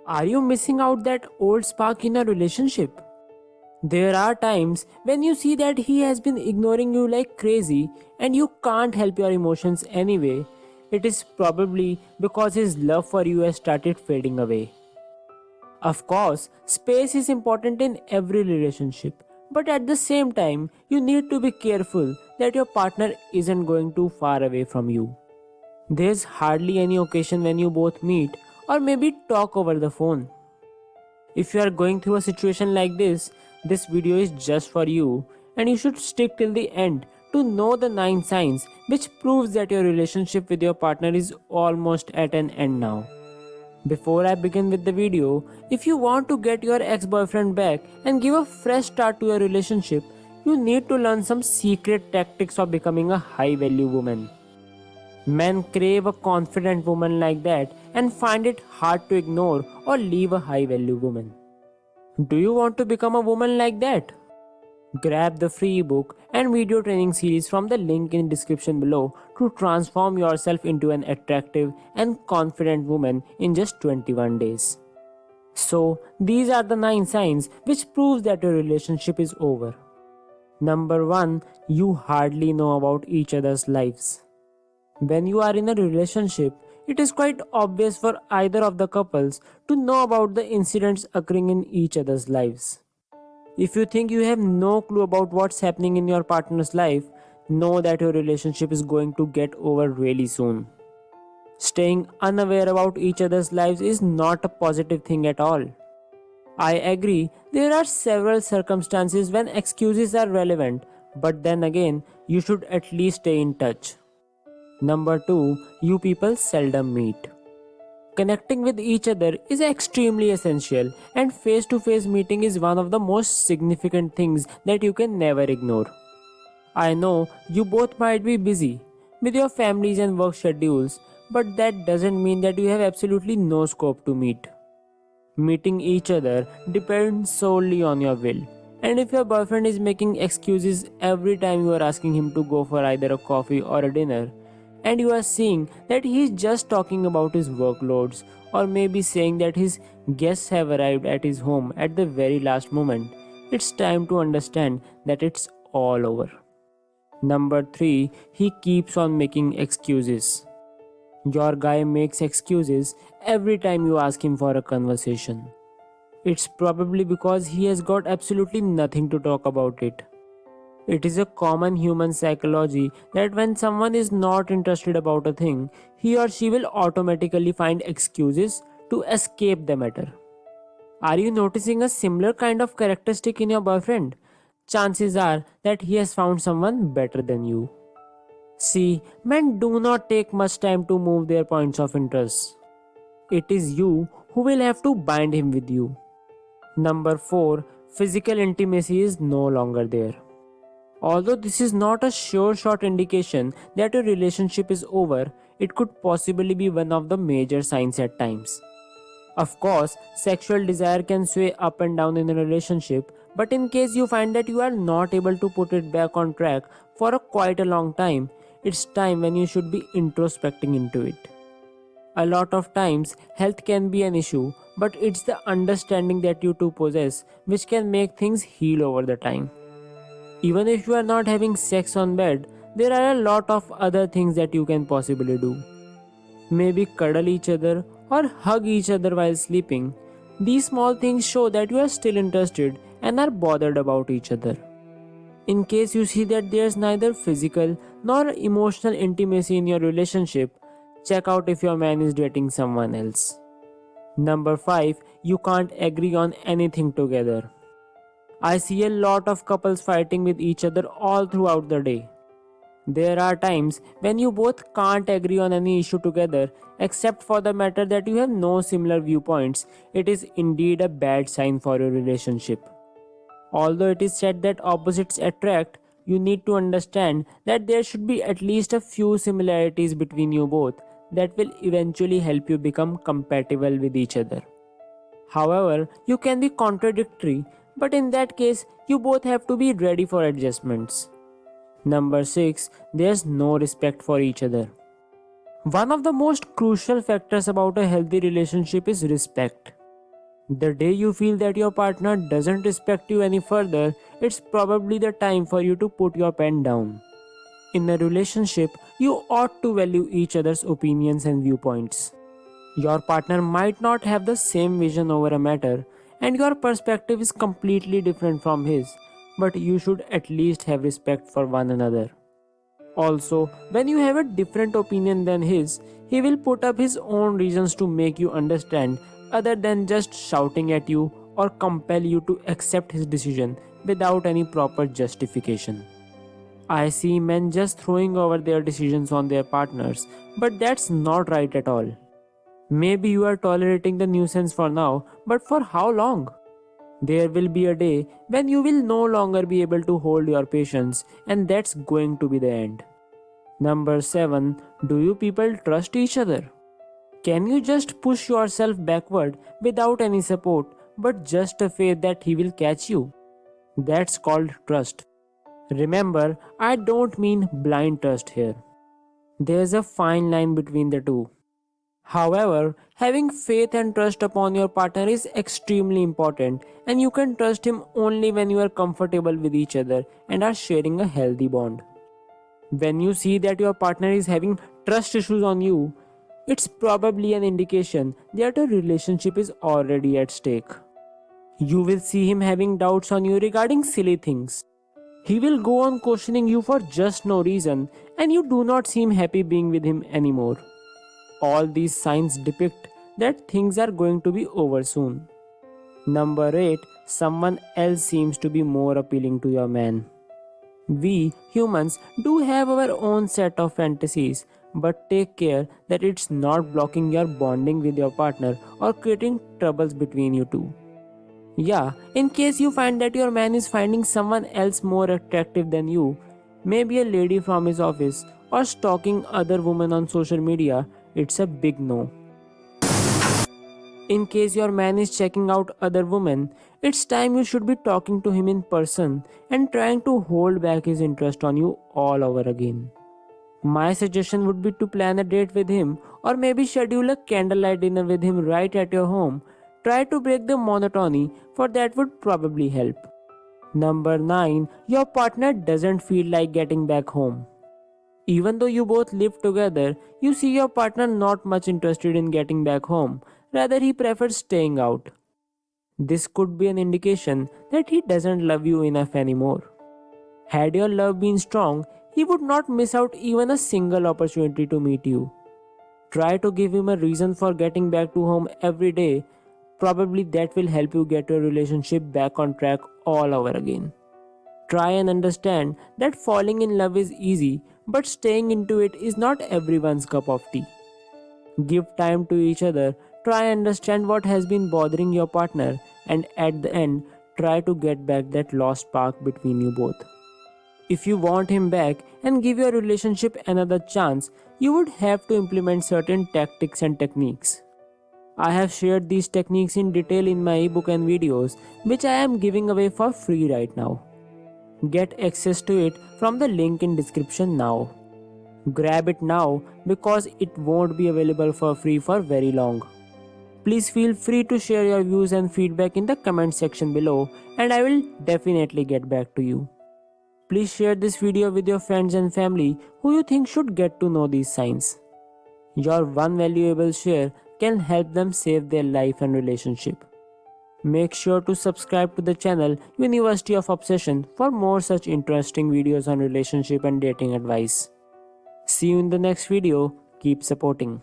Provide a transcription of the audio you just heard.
Are you missing out that old spark in a relationship? There are times when you see that he has been ignoring you like crazy and you can't help your emotions anyway. It is probably because his love for you has started fading away. Of course, space is important in every relationship, but at the same time, you need to be careful that your partner isn't going too far away from you. There's hardly any occasion when you both meet or maybe talk over the phone. If you are going through a situation like this video is just for you and you should stick till the end to know the 9 signs which proves that your relationship with your partner is almost at an end now. Before I begin with the video, if you want to get your ex-boyfriend back and give a fresh start to your relationship, you need to learn some secret tactics of becoming a high-value woman. Men crave a confident woman like that and find it hard to ignore or leave a high-value woman. Do you want to become a woman like that? Grab the free ebook and video training series from the link in description below to transform yourself into an attractive and confident woman in just 21 days. So, these are the 9 signs which proves that your relationship is over. Number 1, you hardly know about each other's lives. When you are in a relationship, it is quite obvious for either of the couples to know about the incidents occurring in each other's lives. If you think you have no clue about what's happening in your partner's life, know that your relationship is going to get over really soon. Staying unaware about each other's lives is not a positive thing at all. I agree, there are several circumstances when excuses are relevant, but then again, you should at least stay in touch. Number 2, you people seldom meet. Connecting with each other is extremely essential, and face to face meeting is one of the most significant things that you can never ignore. I know you both might be busy with your families and work schedules, but that doesn't mean that you have absolutely no scope to meet. Meeting each other depends solely on your will. And if your boyfriend is making excuses every time you are asking him to go for either a coffee or a dinner, and you are seeing that he is just talking about his workloads or maybe saying that his guests have arrived at his home at the very last moment, it's time to understand that it's all over. Number 3, he keeps on making excuses. Your guy makes excuses every time you ask him for a conversation. It's probably because he has got absolutely nothing to talk about it. It is a common human psychology that when someone is not interested about a thing, he or she will automatically find excuses to escape the matter. Are you noticing a similar kind of characteristic in your boyfriend? Chances are that he has found someone better than you. See, men do not take much time to move their points of interest. It is you who will have to bind him with you. Number 4, physical intimacy is no longer there. Although this is not a sure shot indication that your relationship is over, it could possibly be one of the major signs at times. Of course, sexual desire can sway up and down in a relationship, but in case you find that you are not able to put it back on track for quite a long time, it's time when you should be introspecting into it. A lot of times, health can be an issue, but it's the understanding that you two possess which can make things heal over the time. Even if you are not having sex on bed, there are a lot of other things that you can possibly do. Maybe cuddle each other or hug each other while sleeping. These small things show that you are still interested and are bothered about each other. In case you see that there's neither physical nor emotional intimacy in your relationship, check out if your man is dating someone else. Number 5, you can't agree on anything together. I see a lot of couples fighting with each other all throughout the day. There are times when you both can't agree on any issue together except for the matter that you have no similar viewpoints. It is indeed a bad sign for your relationship. Although it is said that opposites attract, you need to understand that there should be at least a few similarities between you both that will eventually help you become compatible with each other. However, you can be contradictory, but in that case, you both have to be ready for adjustments. Number 6, there's no respect for each other. One of the most crucial factors about a healthy relationship is respect. The day you feel that your partner doesn't respect you any further, it's probably the time for you to put your pen down. In a relationship, you ought to value each other's opinions and viewpoints. Your partner might not have the same vision over a matter, and your perspective is completely different from his, but you should at least have respect for one another. Also, when you have a different opinion than his, he will put up his own reasons to make you understand, other than just shouting at you or compel you to accept his decision without any proper justification. I see men just throwing over their decisions on their partners, but that's not right at all. Maybe you are tolerating the nuisance for now, but for how long? There will be a day when you will no longer be able to hold your patience, and that's going to be the end. Number 7. Do you people trust each other? Can you just push yourself backward without any support, but just a faith that he will catch you? That's called trust. Remember, I don't mean blind trust here. There's a fine line between the two. However, having faith and trust upon your partner is extremely important, and you can trust him only when you are comfortable with each other and are sharing a healthy bond. When you see that your partner is having trust issues on you, it's probably an indication that a relationship is already at stake. You will see him having doubts on you regarding silly things. He will go on questioning you for just no reason, and you do not seem happy being with him anymore. All these signs depict that things are going to be over soon. Number 8. Someone else seems to be more appealing to your man. We humans do have our own set of fantasies, but take care that it's not blocking your bonding with your partner or creating troubles between you two. Yeah, in case you find that your man is finding someone else more attractive than you, maybe a lady from his office, or stalking other women on social media, it's a big no. In case your man is checking out other women, it's time you should be talking to him in person and trying to hold back his interest on you all over again. My suggestion would be to plan a date with him or maybe schedule a candlelight dinner with him right at your home. Try to break the monotony, for that would probably help. Number 9. Your partner doesn't feel like getting back home. Even though you both live together, you see your partner not much interested in getting back home. Rather, he prefers staying out. This could be an indication that he doesn't love you enough anymore. Had your love been strong, he would not miss out even a single opportunity to meet you. Try to give him a reason for getting back to home every day. Probably that will help you get your relationship back on track all over again. Try and understand that falling in love is easy, but staying into it is not everyone's cup of tea. Give time to each other, try and understand what has been bothering your partner, and at the end, try to get back that lost spark between you both. If you want him back and give your relationship another chance, you would have to implement certain tactics and techniques. I have shared these techniques in detail in my ebook and videos, which I am giving away for free right now. Get access to it from the link in description now. Grab it now because it won't be available for free for very long. Please feel free to share your views and feedback in the comment section below, and I will definitely get back to you. Please share this video with your friends and family who you think should get to know these signs. Your one valuable share can help them save their life and relationship. Make sure to subscribe to the channel University of Obsession for more such interesting videos on relationship and dating advice. See you in the next video. Keep supporting.